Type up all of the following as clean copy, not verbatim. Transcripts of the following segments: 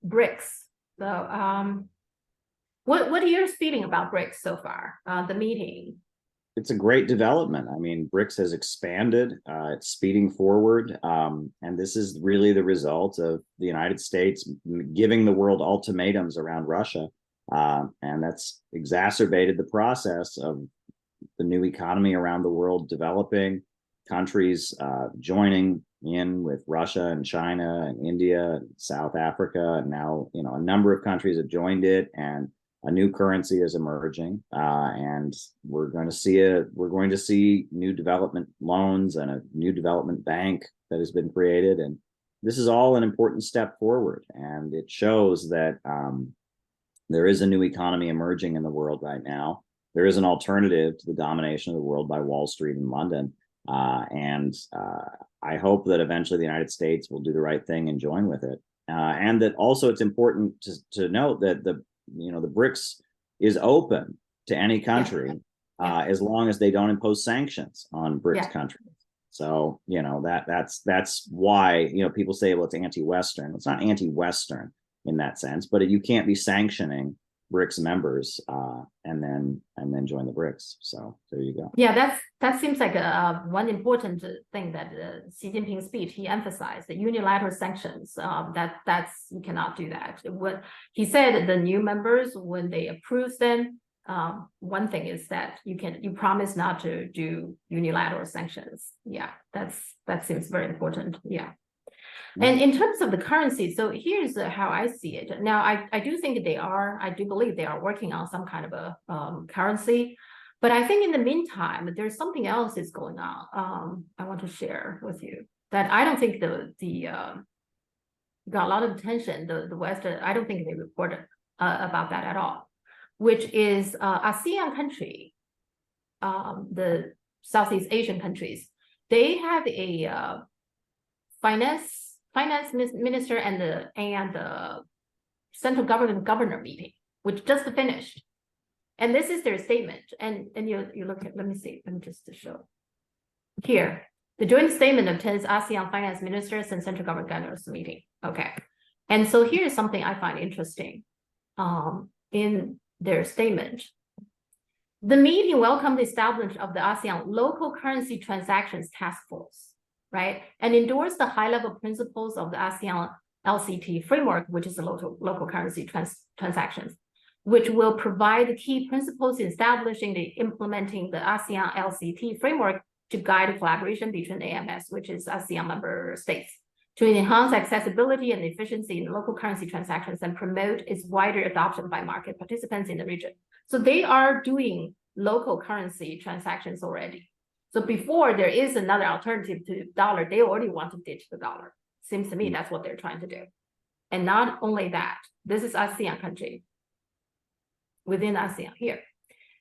BRICS. So what are your feeling about BRICS so far? The meeting. It's a great development. I mean, BRICS has expanded, it's speeding forward, and this is really the result of the United States giving the world ultimatums around Russia, and that's exacerbated the process of the new economy around the world developing, countries joining in with Russia and China and India and South Africa, and now a number of countries have joined it, and a new currency is emerging, and we're going to see new development loans and a new development bank that has been created, and this is all an important step forward, and it shows that there is a new economy emerging in the world right now. There is an alternative to the domination of the world by Wall Street and London, and I hope that eventually the United States will do the right thing and join with it, and that also it's important to note that the BRICS is open to any country, as long as they don't impose sanctions on BRICS countries. So that's why people say, well, it's anti-Western. It's not anti-Western in that sense, but you can't be sanctioning BRICS members and then join the BRICS. So there you go. Yeah, that seems like one important thing that Xi Jinping's speech, he emphasized the unilateral sanctions. That's you cannot do that. What he said, the new members, when they approve them, one thing is that you promise not to do unilateral sanctions. Yeah, that seems very important. Yeah. And in terms of the currency, so here's how I see it. Now, I do think I do believe they are working on some kind of a currency, but I think in the meantime, there's something else is going on. I want to share with you that I don't think got a lot of attention. The West, I don't think they reported about that at all, which is ASEAN country, the Southeast Asian countries. They have a finance minister and the central government governor meeting, which just finished, and this is their statement. And you look at, let me just show here the joint statement of 10 ASEAN finance ministers and central government governors meeting. Okay, and so here's something I find interesting. In their statement, the meeting welcomed the establishment of the ASEAN local currency transactions task force, right, and endorse the high-level principles of the ASEAN LCT framework, which is the local currency transactions, which will provide the key principles in establishing the implementing the ASEAN LCT framework to guide collaboration between AMS, which is ASEAN member states, to enhance accessibility and efficiency in local currency transactions and promote its wider adoption by market participants in the region. So they are doing local currency transactions already. So before there is another alternative to dollar, they already want to ditch the dollar. Seems to me that's what they're trying to do. And not only that, this is ASEAN country within ASEAN here.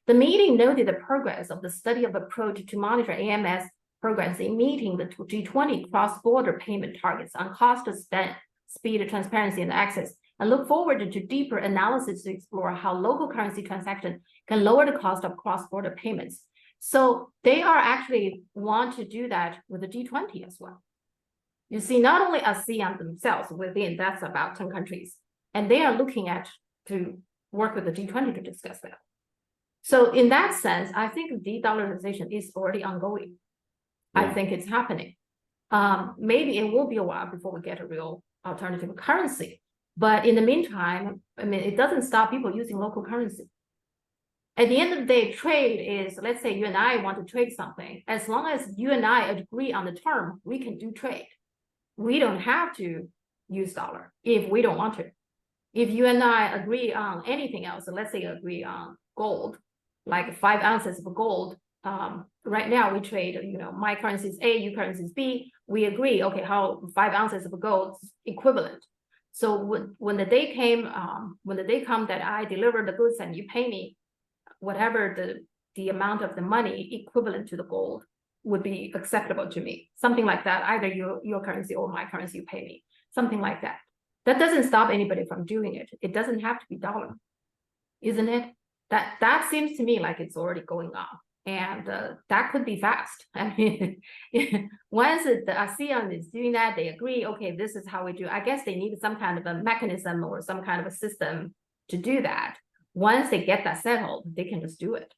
The meeting noted the progress of the study of approach to monitor AMS programs in meeting the G20 cross-border payment targets on cost of spend, speed, transparency, and access, and look forward to deeper analysis to explore how local currency transaction can lower the cost of cross-border payments. So they are actually want to do that with the G20 as well. You see, not only ASEAN themselves within, that's about 10 countries, and they are looking at to work with the G20 to discuss that. So in that sense, I think de-dollarization is already ongoing. Yeah. I think it's happening. Maybe it will be a while before we get a real alternative currency. But in the meantime, I mean, it doesn't stop people using local currency. At the end of the day, trade is, let's say you and I want to trade something. As long as you and I agree on the term, we can do trade. We don't have to use dollar if we don't want to. If you and I agree on anything else, so let's say you agree on gold, like 5 ounces of gold. Right now we trade, my currency is A, your currency is B. We agree, okay, how 5 ounces of gold is equivalent. So when the day come that I deliver the goods and you pay me, whatever the amount of the money equivalent to the gold would be acceptable to me. Something like that, either your currency or my currency, you pay me. Something like that. That doesn't stop anybody from doing it. It doesn't have to be dollar, isn't it? That seems to me like it's already going on. And that could be fast. I mean, once the ASEAN is doing that, they agree, okay, this is how we do. I guess they need some kind of a mechanism or some kind of a system to do that. Once they get that settled, they can just do it.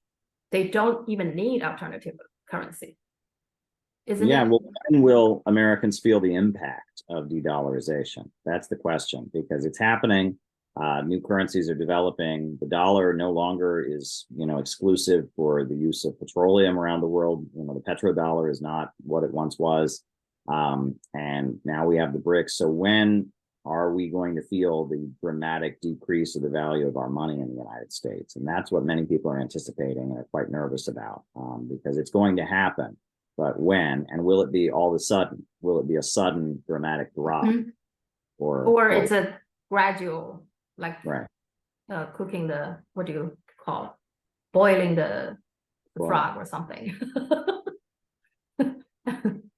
They don't even need alternative currency. Isn't it? Well, when will Americans feel the impact of de-dollarization? That's the question, because it's happening. New currencies are developing. The dollar no longer is, exclusive for the use of petroleum around the world. The petrodollar is not what it once was. And now we have the BRICS. So when are we going to feel the dramatic decrease of the value of our money in the United States? And that's what many people are anticipating and are quite nervous about, because it's going to happen. But when, and will it be all of a sudden? Will it be a sudden dramatic drop? Mhm. Or it's a gradual, like right. Cooking the, what do you call it? Boiling the frog or something.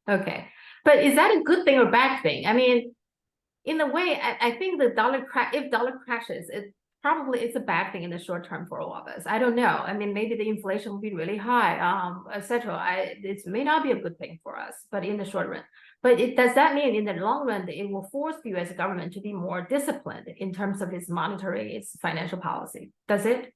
Okay. But is that a good thing or bad thing? I mean, in a way, I think the if dollar crashes, it's a bad thing in the short term for all of us. I don't know. I mean, maybe the inflation will be really high, etc. It may not be a good thing for us, but in the short run. But does that mean in the long run that it will force the U.S. government to be more disciplined in terms of its monetary, its financial policy? Does it?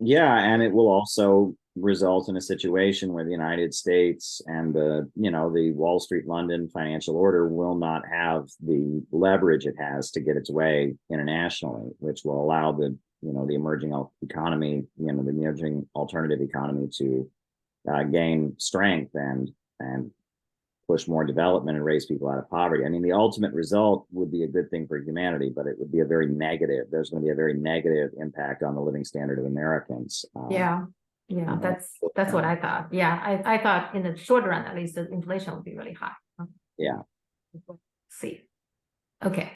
Yeah, and it will also result in a situation where the United States and the Wall Street London financial order will not have the leverage it has to get its way internationally, which will allow the emerging economy, the emerging alternative economy to gain strength and push more development and raise people out of poverty. I mean, the ultimate result would be a good thing for humanity, but it would be there's going to be a very negative impact on the living standard of Americans. That's what I thought. Yeah, I thought in the short run, at least the inflation would be really high. Yeah. See. Okay.